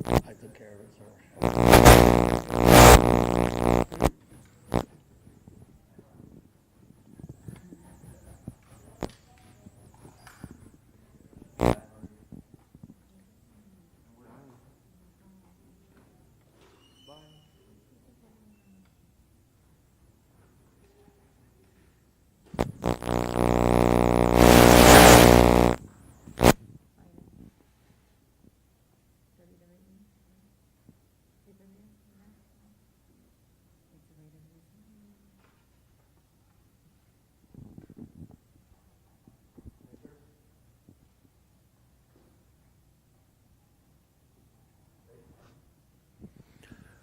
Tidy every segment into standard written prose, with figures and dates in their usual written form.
I took care of it, sir.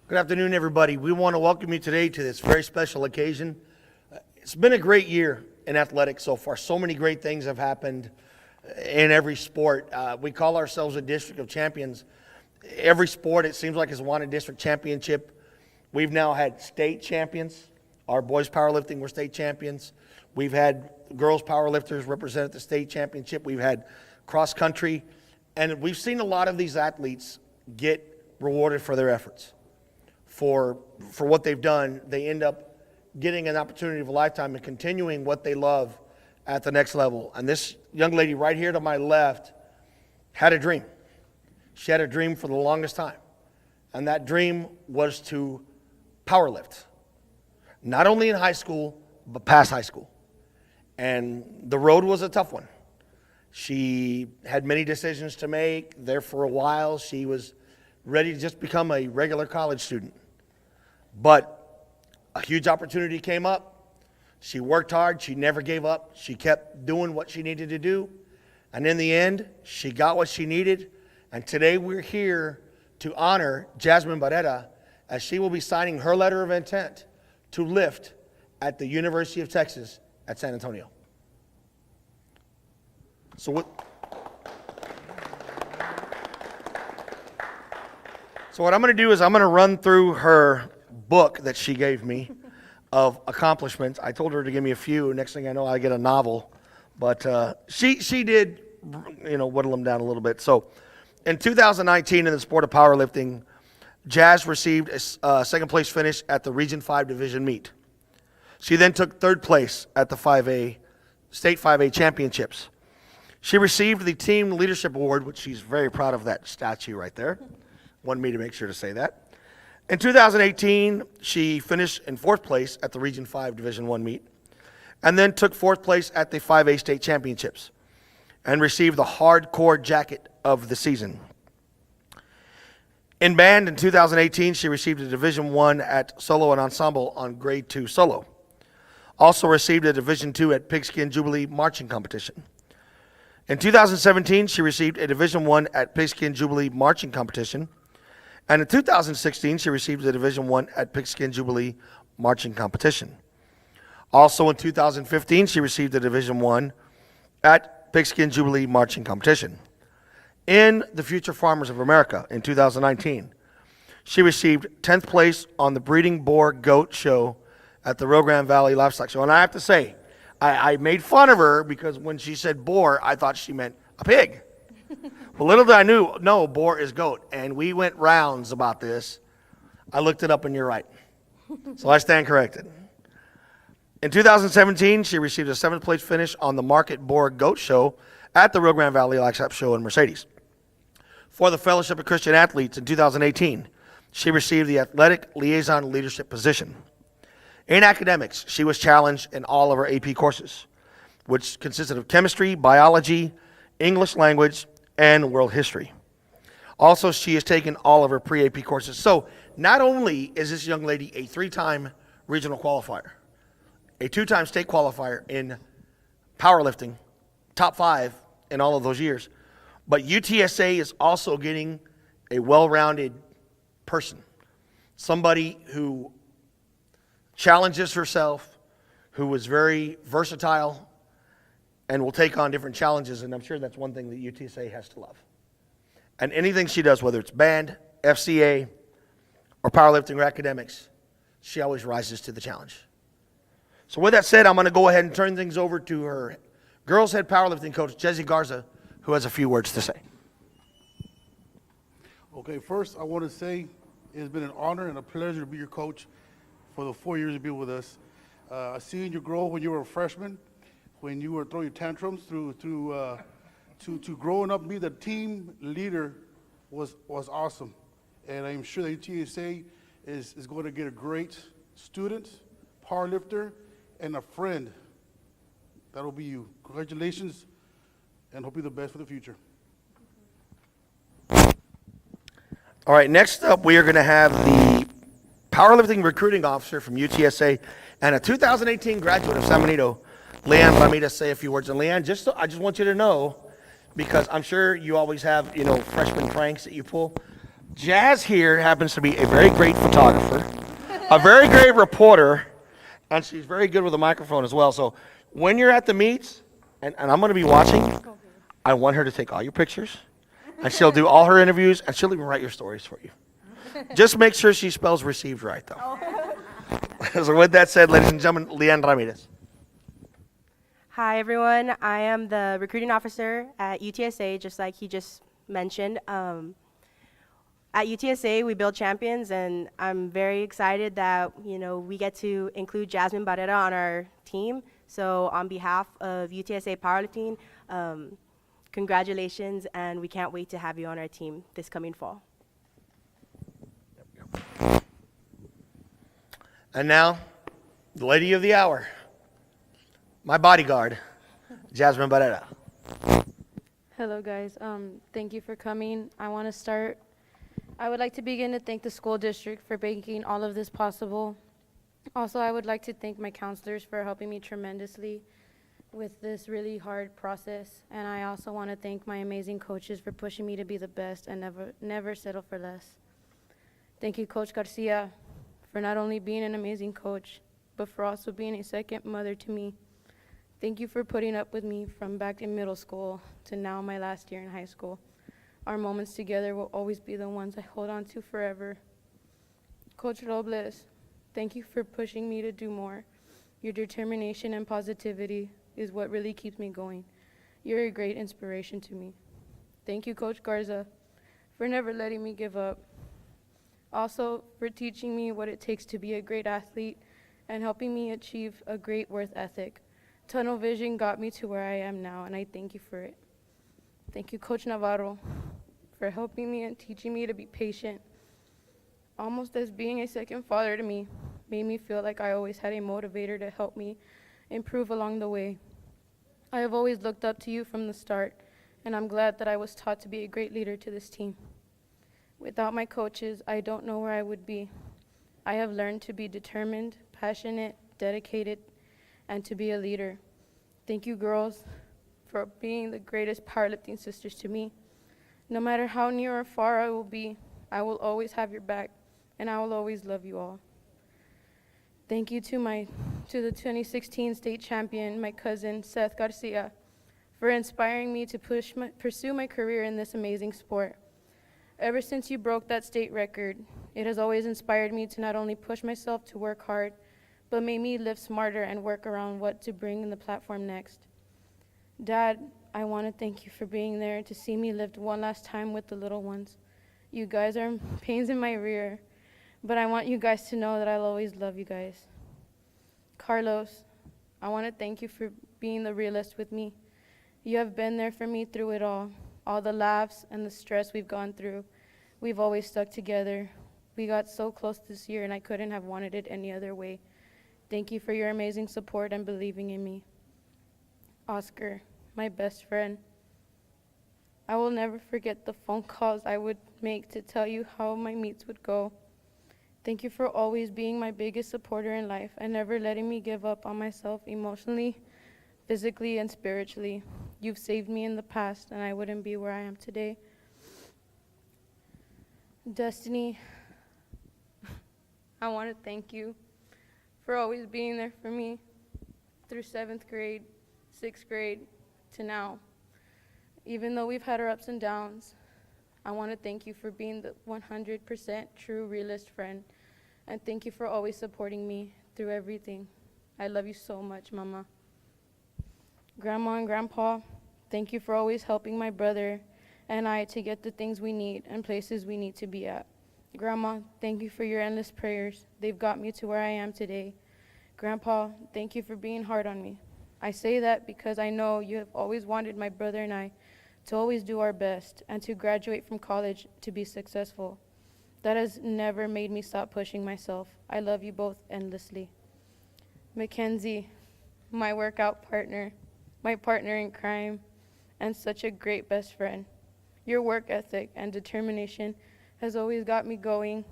Good afternoon, everybody. We want to welcome you today to this very special occasion. It's been a great year in athletics so far. So many great things have happened in every sport. We call ourselves a district of champions. Every sport, it seems like, has won a district championship. We've now had state champions. Our boys powerlifting were state champions. We've had girls powerlifters represent at the state championship. We've had cross country. And we've seen a lot of these athletes get rewarded for their efforts. For what they've done, they end up getting an opportunity of a lifetime and continuing what they love at the next level. And this young lady right here to my left had a dream. She had a dream for the longest time. And that dream was to powerlift. Not only in high school, but past high school. And the road was a tough one. She had many decisions to make. There for a while, she was ready to just become a regular college student. But a huge opportunity came up. She worked hard. She never gave up. She kept doing what she needed to do. And in the end, she got what she needed. And today we're here to honor Jazmine Barrera as she will be signing her letter of intent to lift at the University of Texas at San Antonio. So what? So what I'm going to do is I'm going to run through her book that she gave me of accomplishments. I told her to give me a few. Next thing I know, I get a novel. But she did, whittle them down a little bit. So in 2019, in the sport of powerlifting, Jazz received a second place finish at the Region 5 division meet. She then took third place at the State 5A Championships. She received the Team Leadership Award, which she's very proud of that statue right there. Wanted me to make sure to say that. In 2018, she finished in fourth place at the Region 5 Division 1 meet, and then took fourth place at the 5A State Championships, and received the hardcore jacket of the season. In band, in 2018, she received a Division 1 at solo and ensemble on grade 2 solo. Also received a Division 2 at Pigskin Jubilee marching competition. In 2017, she received a Division 1 at Pigskin Jubilee marching competition. And in 2016, she received a Division 1 at Pigskin Jubilee marching competition. Also in 2015, she received a Division 1 at Pigskin Jubilee marching competition. In the Future Farmers of America in 2019, she received 10th place on the Breeding Boar Goat Show at the Rio Grande Valley Livestock Show. And I have to say, I made fun of her because when she said boar, I thought she meant a pig. Well, little did I know, no, boar is goat. And we went rounds about this. I looked it up and you're right. So I stand corrected. In 2017, she received a 7th place finish on the Market Boar Goat Show at the Rio Grande Valley Livestock Show in Mercedes. For the Fellowship of Christian Athletes in 2018, she received the Athletic Liaison Leadership position. In academics, she was challenged in all of her AP courses, which consisted of chemistry, biology, English language, and world history. Also, she has taken all of her pre-AP courses. So not only is this young lady a 3-time regional qualifier, a 2-time state qualifier in powerlifting, top 5 in all of those years, but UTSA is also getting a well-rounded person, somebody who challenges herself, who is very versatile, and will take on different challenges, and I'm sure that's one thing that UTSA has to love. And anything she does, whether it's band, FCA, or powerlifting or academics, she always rises to the challenge. So with that said, I'm going to go ahead and turn things over to her girls head powerlifting coach, Jesse Garza, who has a few words to say. Okay, first I want to say it's been an honor and a pleasure to be your coach for the 4 years you've been with us. I seen you grow when you were a freshman, when you were throwing tantrums to growing up, be the team leader was awesome. And I'm sure that UTSA is going to get a great student, powerlifter, and a friend. That'll be you. Congratulations, and hope you're the best for the future. All right, next up we are going to have the powerlifting recruiting officer from UTSA and a 2018 graduate of San Benito, Leanne Ramirez, say a few words. And Leanne, I just want you to know, because I'm sure you always have, freshman pranks that you pull. Jazz here happens to be a very great photographer, a very great reporter, and she's very good with a microphone as well. So when you're at the meets, and I'm going to be watching, I want her to take all your pictures, and she'll do all her interviews, and she'll even write your stories for you. Just make sure she spells received right, though. So with that said, ladies and gentlemen, Leanne Ramirez. Hi, everyone. I am the recruiting officer at UTSA, just like he just mentioned. At UTSA, we build champions, and I'm very excited that, we get to include Jazmine Barrera on our team. So on behalf of UTSA Powerlifting, congratulations, and we can't wait to have you on our team this coming fall. And now, the lady of the hour, my bodyguard, Jazmine Barrera. Hello, guys. Thank you for coming. I would like to begin to thank the school district for making all of this possible. Also, I would like to thank my counselors for helping me tremendously with this really hard process. And I also want to thank my amazing coaches for pushing me to be the best and never settle for less. Thank you, Coach Garcia, for not only being an amazing coach, but for also being a second mother to me. Thank you for putting up with me from back in middle school to now my last year in high school. Our moments together will always be the ones I hold on to forever. Coach Robles, thank you for pushing me to do more. Your determination and positivity is what really keeps me going. You're a great inspiration to me. Thank you, Coach Garza, for never letting me give up. Also, for teaching me what it takes to be a great athlete and helping me achieve a great work ethic. Tunnel vision got me to where I am now, and I thank you for it. Thank you, Coach Navarro, for helping me and teaching me to be patient. Almost as being a second father to me, made me feel like I always had a motivator to help me improve along the way. I have always looked up to you from the start, and I'm glad that I was taught to be a great leader to this team. Without my coaches, I don't know where I would be. I have learned to be determined, passionate, dedicated, and to be a leader. Thank you, girls, for being the greatest powerlifting sisters to me. No matter how near or far I will be, I will always have your back, and I will always love you all. Thank you to the 2016 state champion, my cousin, Seth Garcia, for inspiring me to pursue my career in this amazing sport. Ever since you broke that state record, it has always inspired me to not only push myself to work hard, but made me live smarter and work around what to bring in the platform next. Dad, I want to thank you for being there to see me live one last time with the little ones. You guys are pains in my rear, but I want you guys to know that I'll always love you guys. Carlos, I want to thank you for being the realist with me. You have been there for me through it all the laughs and the stress we've gone through. We've always stuck together. We got so close this year, and I couldn't have wanted it any other way. Thank you for your amazing support and believing in me. Oscar, my best friend. I will never forget the phone calls I would make to tell you how my meets would go. Thank you for always being my biggest supporter in life and never letting me give up on myself emotionally, physically, and spiritually. You've saved me in the past, and I wouldn't be where I am today. Destiny, I want to thank you for always being there for me through 7th grade, 6th grade, to now. Even though we've had our ups and downs, I want to thank you for being the 100% true realist friend, and thank you for always supporting me through everything. I love you so much, Mama. Grandma and Grandpa, thank you for always helping my brother and I to get the things we need and places we need to be at. Grandma, thank you for your endless prayers. They've got me to where I am today. Grandpa, thank you for being hard on me. I say that because I know you have always wanted my brother and I to always do our best and to graduate from college to be successful. That has never made me stop pushing myself. I love you both endlessly. Mackenzie, my workout partner, my partner in crime, and such a great best friend. Your work ethic and determination has always got me going,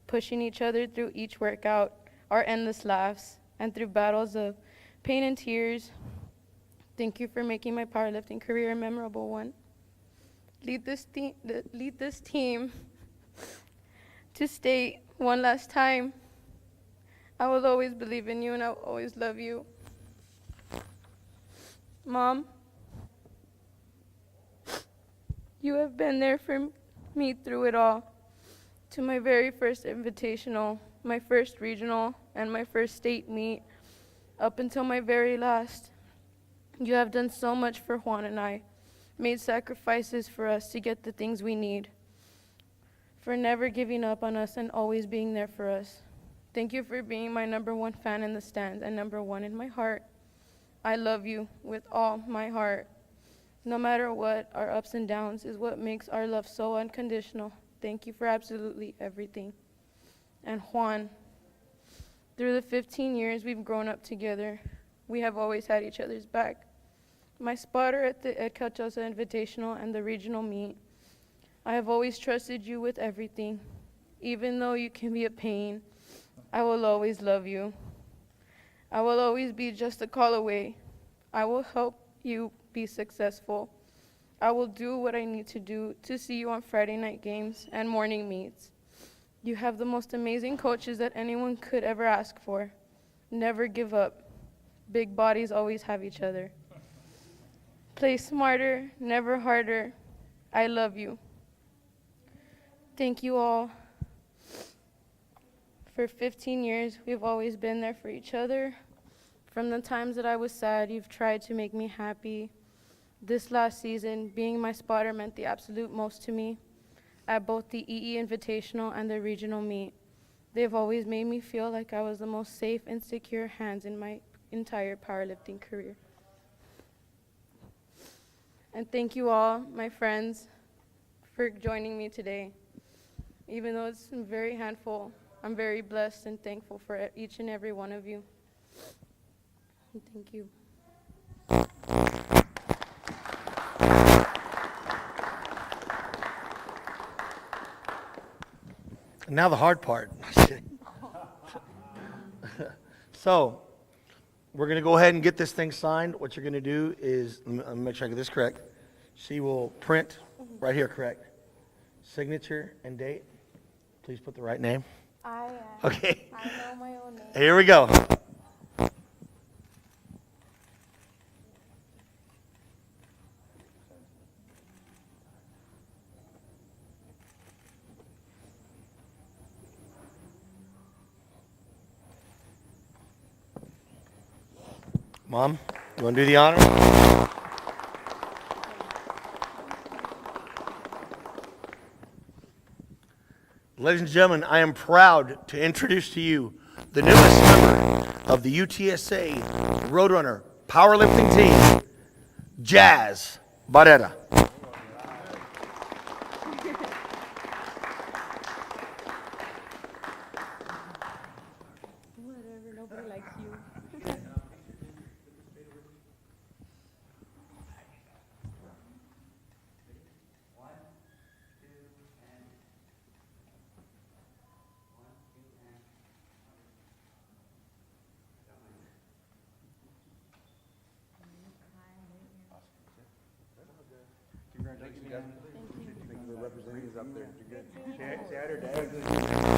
pushing each other through each workout, our endless laughs, and through battles of pain and tears. Thank you for making my powerlifting career a memorable one. Lead this team to state one last time. I will always believe in you, and I will always love you. Mom, you have been there for me through it all. To my very first invitational, my first regional, and my first state meet, up until my very last. You have done so much for Juan and I, made sacrifices for us to get the things we need, for never giving up on us and always being there for us. Thank you for being my #1 fan in the stands and #1 in my heart. I love you with all my heart. No matter what, our ups and downs is what makes our love so unconditional. Thank you for absolutely everything. And Juan, through the 15 years we've grown up together, we have always had each other's back. My spotter at the Edcouch-Elsa Invitational and the regional meet, I have always trusted you with everything. Even though you can be a pain, I will always love you. I will always be just a call away. I will help you be successful. I will do what I need to do to see you on Friday night games and morning meets. You have the most amazing coaches that anyone could ever ask for. Never give up. Big bodies always have each other. Play smarter, never harder. I love you. Thank you all. For 15 years, we've always been there for each other. From the times that I was sad, you've tried to make me happy. This last season, being my spotter meant the absolute most to me. At both the EE Invitational and the regional meet, they've always made me feel like I was the most safe and secure hands in my entire powerlifting career. And thank you all, my friends, for joining me today. Even though it's a very handful, I'm very blessed and thankful for each and every one of you. And thank you. And now the hard part. So, we're going to go ahead and get this thing signed. What you're going to do is, let me make sure I get this correct. She will print right here, correct? Signature and date. Please put the right name. Okay. I know my own name. Here we go. Mom, you want to do the honor? Ladies and gentlemen, I am proud to introduce to you the newest member of the UTSA Roadrunner powerlifting team, Jazz Barrera. Whatever, nobody likes you. Congratulations, Jasmine. Thank you for representing us up there. You're good. Say hi to Dad.